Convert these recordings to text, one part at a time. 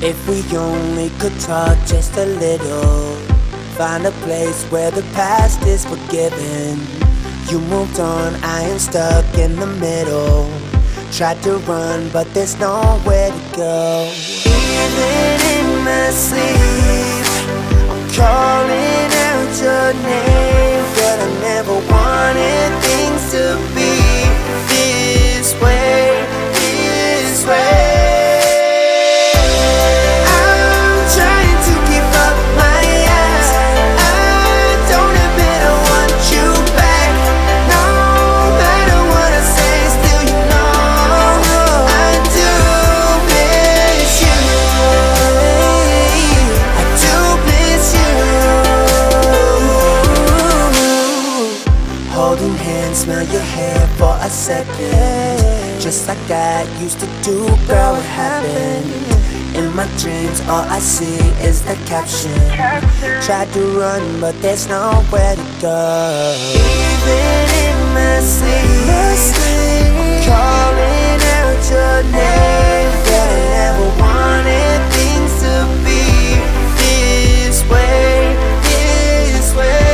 If we only could talk just a little, find a place where the past is forgiven. You moved on, I am stuck in the middle. Tried to run, but there's nowhere to go. Even in my sleep, I'm calling out your name. But I never wanted things to be this way, this way. Smell your hair for a second, just like I used to do, girl, what happened? In my dreams, all I see is the caption. Tried to run, but there's nowhere to go. Even in my sleep, I'm calling out your name. But I never wanted things to be this way, this way.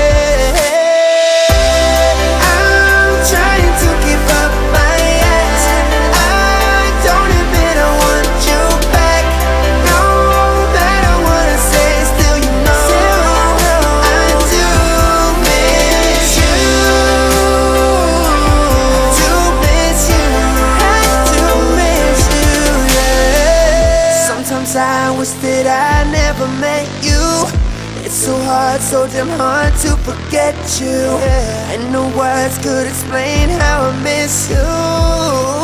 I wish that I never met you. It's so hard, so damn hard to forget you. And no words could explain how I miss you.